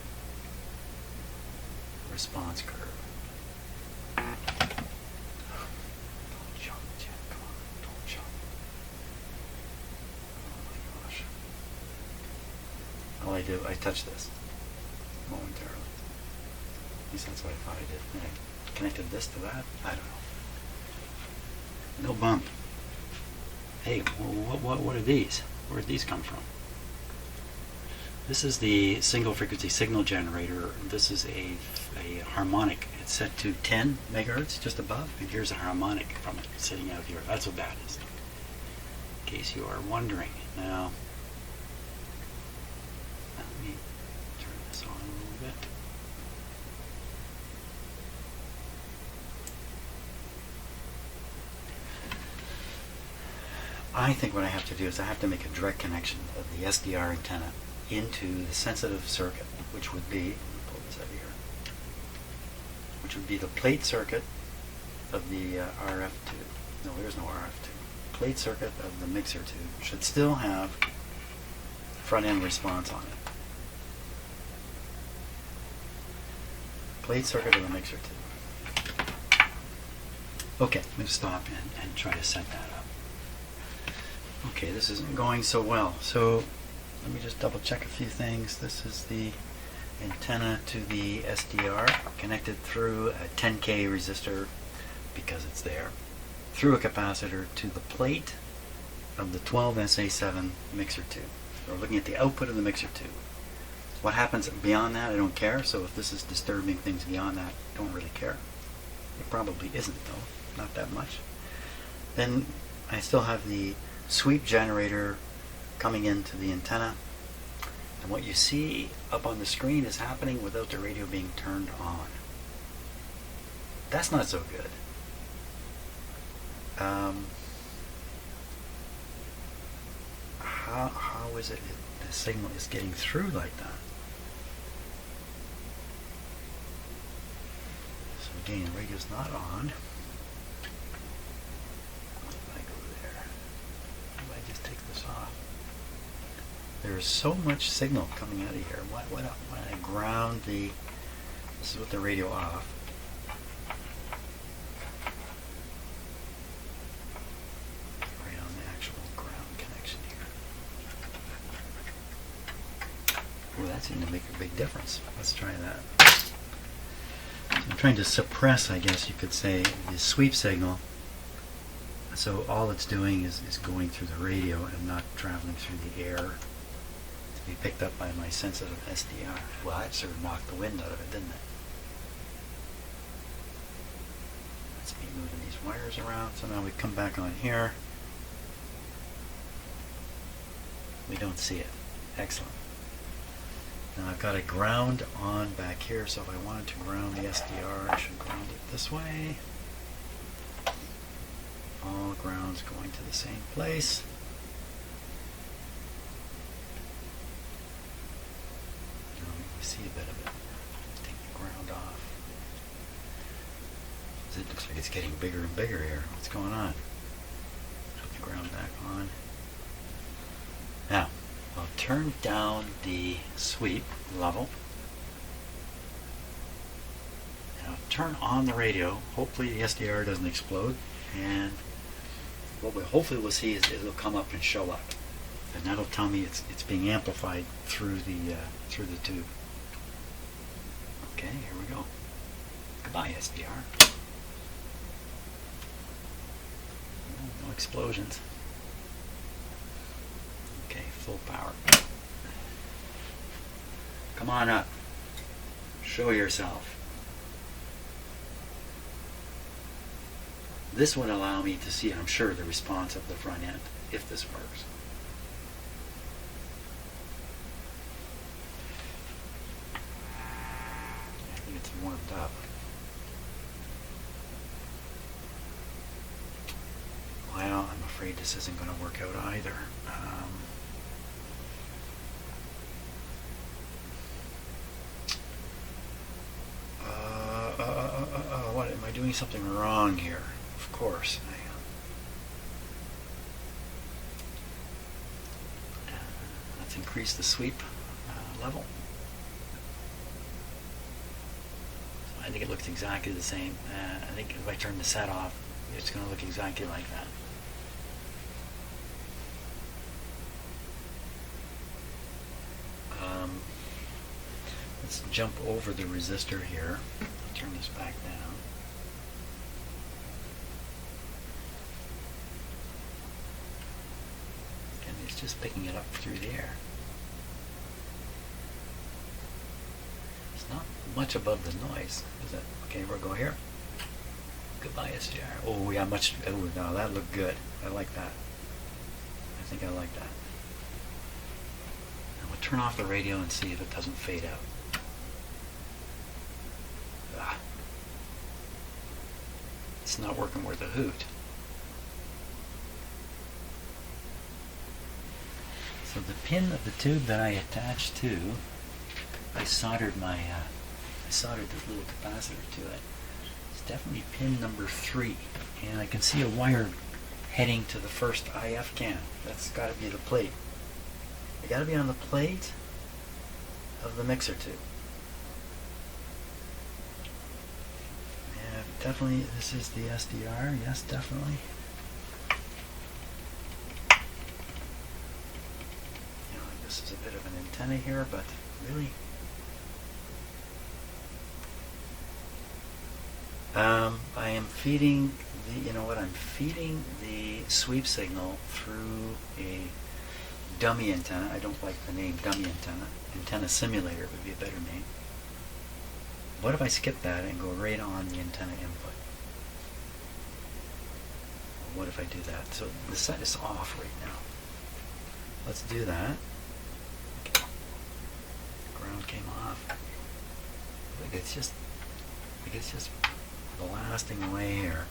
response curve. Don't jump, Jen. Come on. Don't jump. Oh my gosh. All I do, I touch this momentarily. At least that's what I thought I did. And I connected this to that. I don't know. No bump. Hey, what are these? Where did these come from? This is the single frequency signal generator. This is a harmonic. It's set to 10 megahertz just above, and here's a harmonic from it sitting out here. That's what that is. In case you are wondering. Now, let me turn this on a little bit. I think what I have to do is I have to make a direct connection of the SDR antenna into the sensitive circuit, which would be, let me pull this out of here, which would be the plate circuit of the RF tube. No, there's no RF tube. Plate circuit of the mixer tube should still have front end response on it. Plate circuit of the mixer tube. Okay, I'm going to stop and try to set that up. Okay, this isn't going so well. So let me just double check a few things. This is the antenna to the SDR connected through a 10K resistor because it's there, through a capacitor to the plate of the 12SA7 mixer tube. We're looking at the output of the mixer tube. What happens beyond that, I don't care. So if this is disturbing things beyond that, I don't really care. It probably isn't though, not that much. Then I still have the sweep generator coming into the antenna, and what you see up on the screen is happening without the radio being turned on. That's not so good. How is it the signal is getting through like that? So again, the radio's not on. There's so much signal coming out of here. When I ground the, this is with the radio off. That seemed to make a big difference. Let's try that. I'm trying to suppress, I guess you could say, the sweep signal. So all it's doing is going through the radio and not traveling through the air to be picked up by my sensitive SDR. Well, that sort of knocked the wind out of it, didn't it? Let's be moving these wires around. So now we come back on here. We don't see it. Excellent. Now I've got a ground on back here, so if I wanted to ground the SDR, I should ground it this way. All grounds going to the same place. Now we see a bit of it. Take the ground off. It looks like it's getting bigger and bigger here. What's going on? Put the ground back on. Now, I'll turn down the sweep level. And I'll turn on the radio. Hopefully the SDR doesn't explode. And what we hopefully will see is it'll come up and show up. And that'll tell me it's being amplified through the tube. Okay, here we go. Goodbye, SDR. No explosions. Okay, full power. Come on up. Show yourself. This would allow me to see, I'm sure, the response of the front end, if this works. I think it's warmed up. Well, I'm afraid this isn't going to work out either. What, am I doing something wrong here? Of course I am. Let's increase the sweep level. So I think it looks exactly the same. I think if I turn the set off, it's going to look exactly like that. Let's jump over the resistor here. Turn this back down. And it's just picking it up through the air. It's not much above the noise, is it? Okay, we'll go here. Goodbye, SDR. Oh, yeah, much. Oh, no, that looked good. I like that. I think I like that. And we'll turn off the radio and see if it doesn't fade out. It's not working worth a hoot. So the pin of the tube that I attached to, I soldered this little capacitor to it. It's definitely pin number 3, and I can see a wire heading to the first IF can. That's got to be the plate. It got to be on the plate of the mixer tube. Definitely, this is the SDR. Yes, definitely. You know, this is a bit of an antenna here, but really, I am feeding the. You know what? I'm feeding the sweep signal through a dummy antenna. I don't like the name dummy antenna. Antenna simulator would be a better name. What if I skip that and go right on the antenna input? What if I do that? So the set is off right now. Let's do that. Okay. Ground came off. Like it's just blasting away here.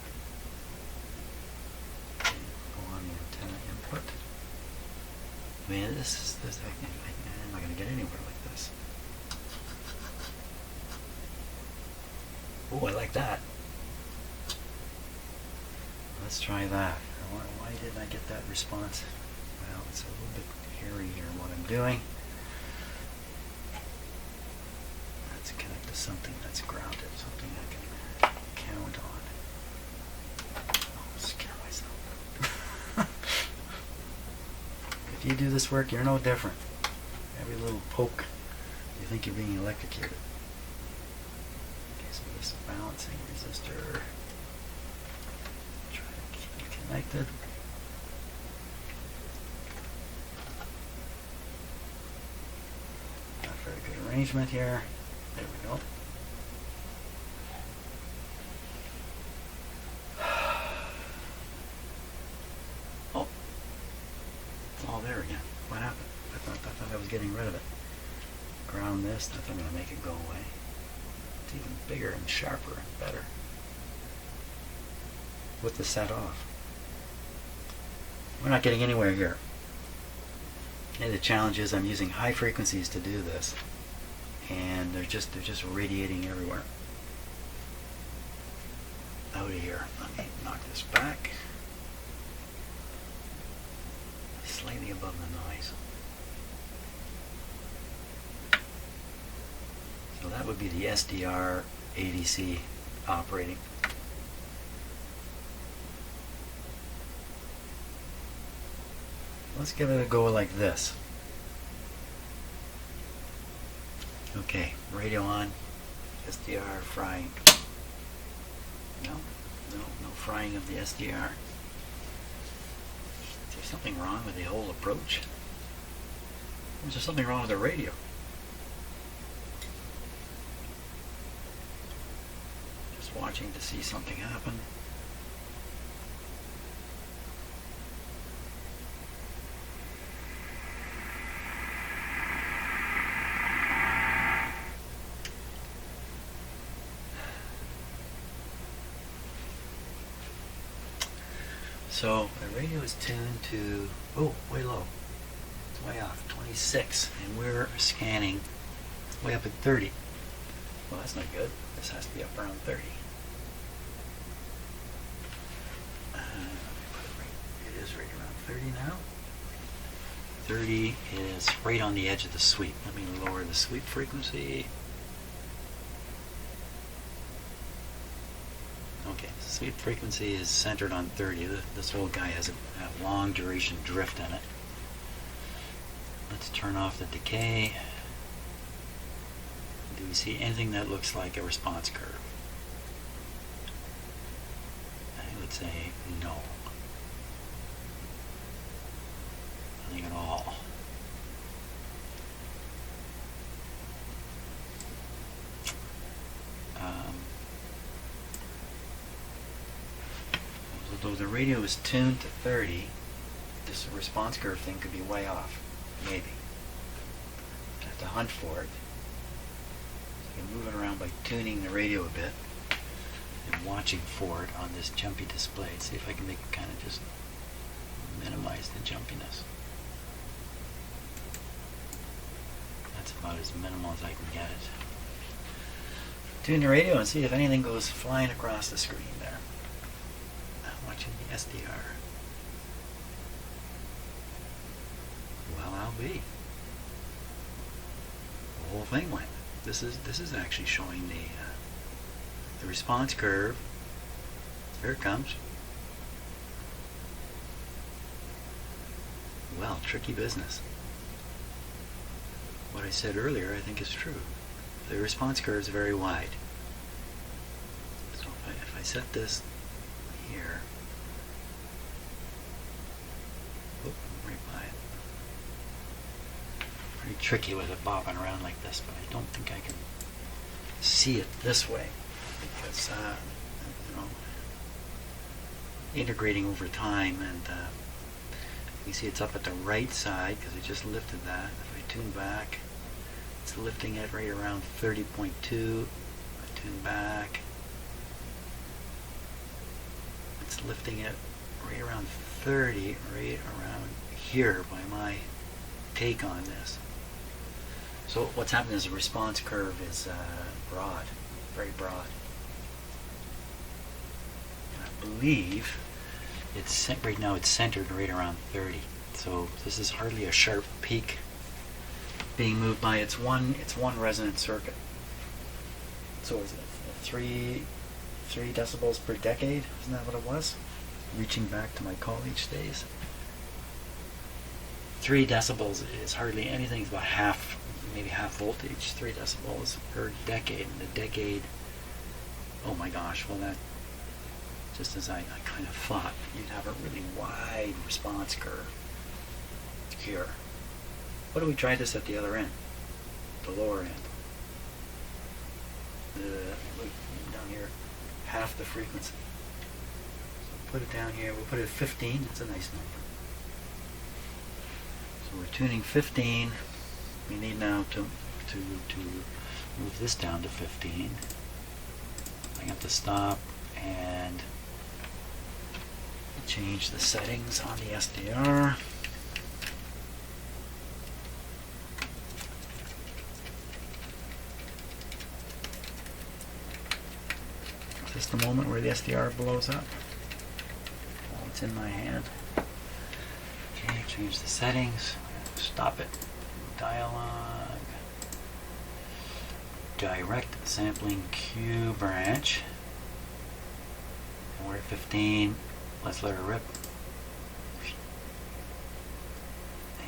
Okay, go on the antenna input. Man, I'm not going to get anywhere like this. Oh, I like that. Let's try that. Why didn't I get that response? Well, it's a little bit hairy here what I'm doing. Let's connect to something that's grounded, something I can count on. I'll scare myself. If you do this work, you're no different. Every little poke You think you're being electrocuted. Okay, so this balancing resistor. Try to keep it connected. Not very good arrangement here. There we go. Oh, there again. What happened? I thought I was getting rid of it. Ground this. That's not going to make it go away. It's even bigger and sharper and better. With the set off. We're not getting anywhere here. And the challenge is I'm using high frequencies to do this, and they're just radiating everywhere. Out of here. Let me knock this back. Slightly above the noise. So that would be the SDR ADC operating. Let's give it a go like this. Okay, radio on, SDR frying. No frying of the SDR. Is there something wrong with the whole approach? Or is there something wrong with the radio? Just watching to see something happen. So the radio is tuned to, oh, way low. It's way off, 26, and we're scanning way up at 30. Well, that's not good. This has to be up around 30. It is right around 30 now. 30 is right on the edge of the sweep. Let me lower the sweep frequency. Okay, sweep frequency is centered on 30. This whole guy has a long duration drift in it. Let's turn off the decay. Do we see anything that looks like a response curve? I would say no. Nothing at all. Although the radio is tuned to 30, this response curve thing could be way off. Maybe. I have to hunt for it. So I can move it around by tuning the radio a bit and watching for it on this jumpy display. See if I can make it kind of just minimize the jumpiness. That's about as minimal as I can get it. Tune the radio and see if anything goes flying across the screen there. I'm watching the SDR. Well, I'll be. The whole thing went. This is actually showing the response curve. Here it comes. Well, tricky business. What I said earlier, I think, is true. The response curve is very wide. So if I set this here, oh, right by it. Pretty tricky with it bobbing around like this, but I don't think I can see it this way because integrating over time, and you see it's up at the right side because I just lifted that. If I tune back, it's lifting it right around 30.2. I tune back. It's lifting it right around 30, right around here by my take on this. So what's happening is the response curve is broad, very broad. And I believe it's right now it's centered right around 30. So this is hardly a sharp peak being moved by its one resonant circuit. So is it 3 decibels per decade? Isn't that what it was? Reaching back to my college days. 3 decibels is hardly anything. It's about half maybe half voltage, 3 decibels per decade. And the decade, oh my gosh, well that, just as I kind of thought, you'd have a really wide response curve here. What do we try this at the other end? The lower end. Down here, half the frequency. So put it down here, we'll put it at 15, that's a nice number. So we're tuning 15. We need now to move this down to 15. I have to stop and change the settings on the SDR. Is this the moment where the SDR blows up? Oh, it's in my hand. Okay, change the settings. Stop it. Dialog. Direct sampling Q branch. And we're at 15. Let's let her rip.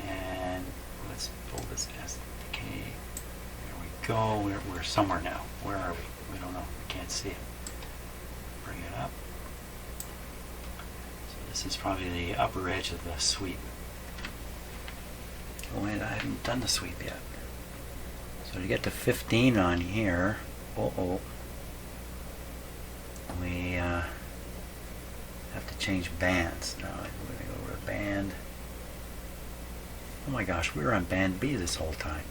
And let's pull this SDK. There we go. We're somewhere now. Where are we? We don't know. We can't see it. Bring it up. So this is probably the upper edge of the sweep. Oh wait, I haven't done the sweep yet. So to get to 15 on here, we have to change bands. Now we're going to go over to band. Oh my gosh, we were on band B this whole time.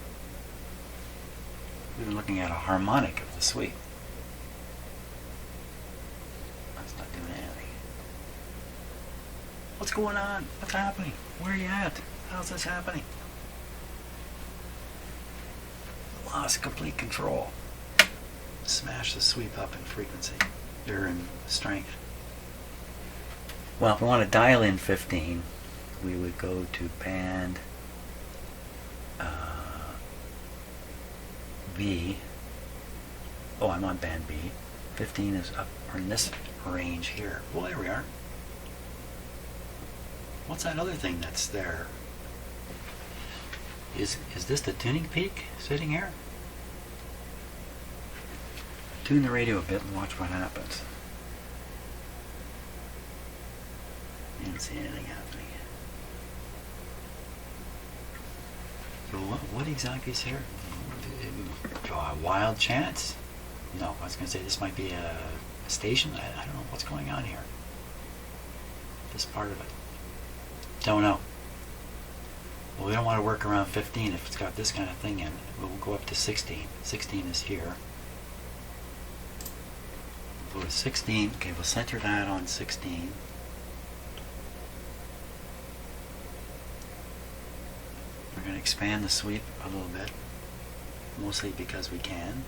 We've been looking at a harmonic of the sweep. That's not doing anything. What's going on? What's happening? Where are you at? How's this happening? Lost complete control. Smash the sweep up in frequency, or in strength. Well, if we want to dial in 15, we would go to band B. Oh, I'm on band B. 15 is up in this range here. Well, there we are. What's that other thing that's there? Is this the tuning peak sitting here? Tune the radio a bit and watch what happens. You don't see anything happening. So what exactly is here? A wild chance? No, I was going to say this might be a station. I don't know what's going on here. This part of it. Don't know. Well, we don't want to work around 15 if it's got this kind of thing in it. We'll go up to 16. 16 is here. We'll go to 16. Okay, we'll center that on 16. We're going to expand the sweep a little bit, mostly because we can.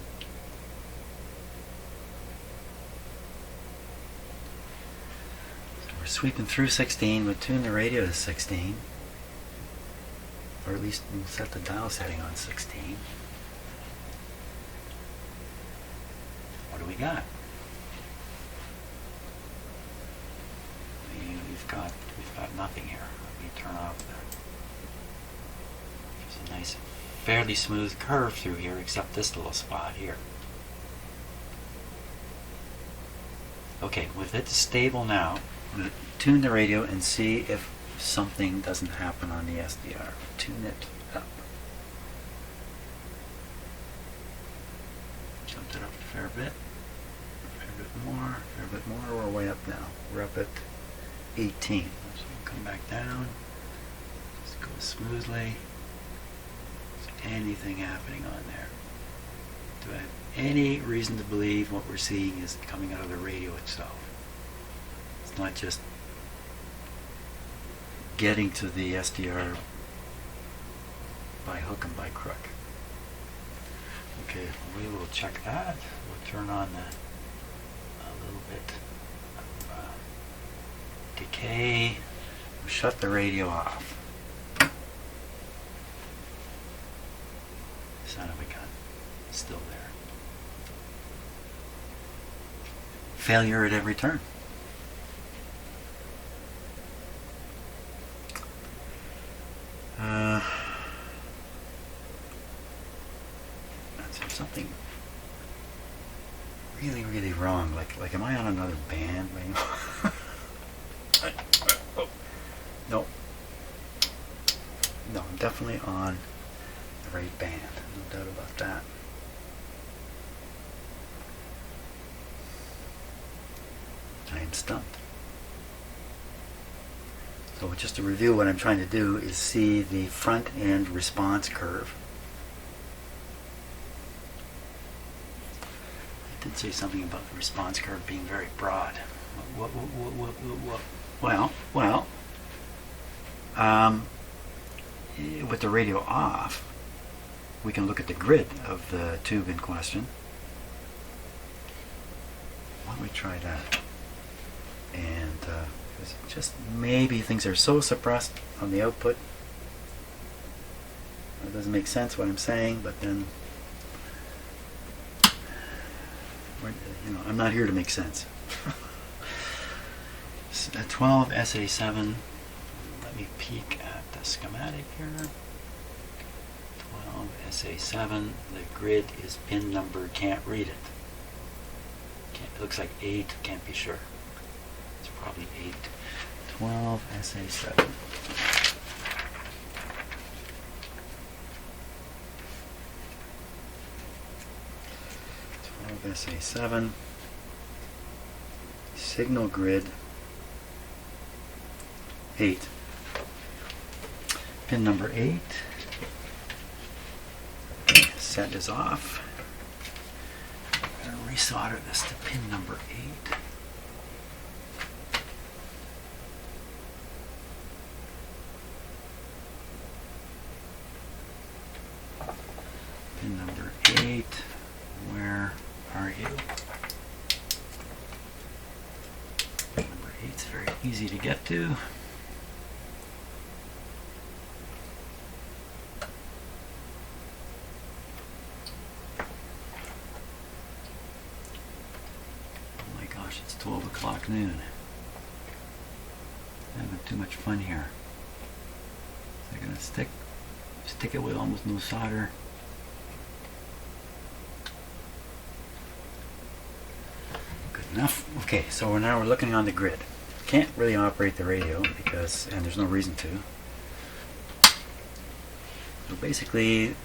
So we're sweeping through 16. We'll tune the radio to 16. Or at least we'll set the dial setting on 16. What do we got? We've got nothing here. Let me turn off that. There's a nice, fairly smooth curve through here, except this little spot here. Okay, with it stable now, I'm going to tune the radio and see if something doesn't happen on the SDR. Tune it up. Jumped it up a fair bit. A fair bit more. We're way up now. We're up at 18. So we'll come back down. Just go smoothly. Is anything happening on there? Do I have any reason to believe what we're seeing is coming out of the radio itself? It's not just getting to the SDR by hook and by crook. Okay, we will check that. We'll turn on a little bit of decay. We'll shut the radio off. Son of a gun. Still there. Failure at every turn. something really, really wrong. Like, am I on another band right now? No. No, I'm definitely on the right band. No doubt about that. I am stumped. So just to review, what I'm trying to do is see the front end response curve. I did say something about the response curve being very broad. Well, with the radio off, we can look at the grid of the tube in question. Why don't we try that? And just maybe things are so suppressed on the output, it doesn't make sense what I'm saying, but then, I'm not here to make sense. 12 SA7, let me peek at the schematic here. 12 SA7, the grid is pin number, can't read it. It looks like 8, can't be sure. It's probably 8. 12 SA7. 12 SA7. Signal grid 8. Pin number 8. Set is off. I'm going to resolder this to pin number 8. Pin number 8. Where are you? Pin number 8 is very easy to get to. It's 12 o'clock noon. I'm having too much fun here. So I'm going to stick it with almost no solder. Good enough. Okay, so now we're looking on the grid. Can't really operate the radio and there's no reason to. So basically,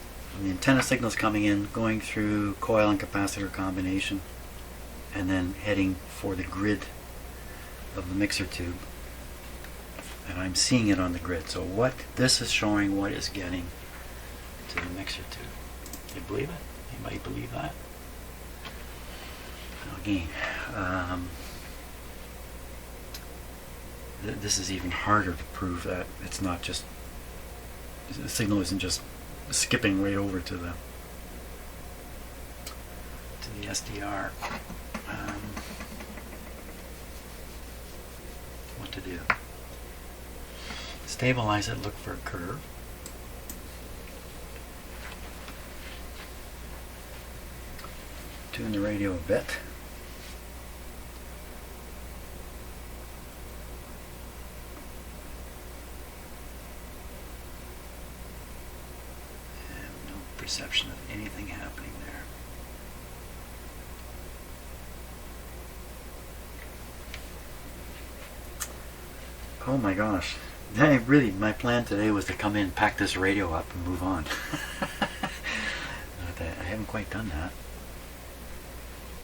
the antenna signal's coming in, going through coil and capacitor combination, and then heading for the grid of the mixer tube, and I'm seeing it on the grid. So what this is showing, what is getting to the mixer tube. Do you believe it? Anybody believe that? Again, this is even harder to prove that it's not just, the signal isn't just skipping right over to the SDR. What to do? Stabilize it, look for a curve. Tune the radio a bit. No perception of anything happening there. Oh my gosh. My plan today was to come in, pack this radio up, and move on. But I haven't quite done that.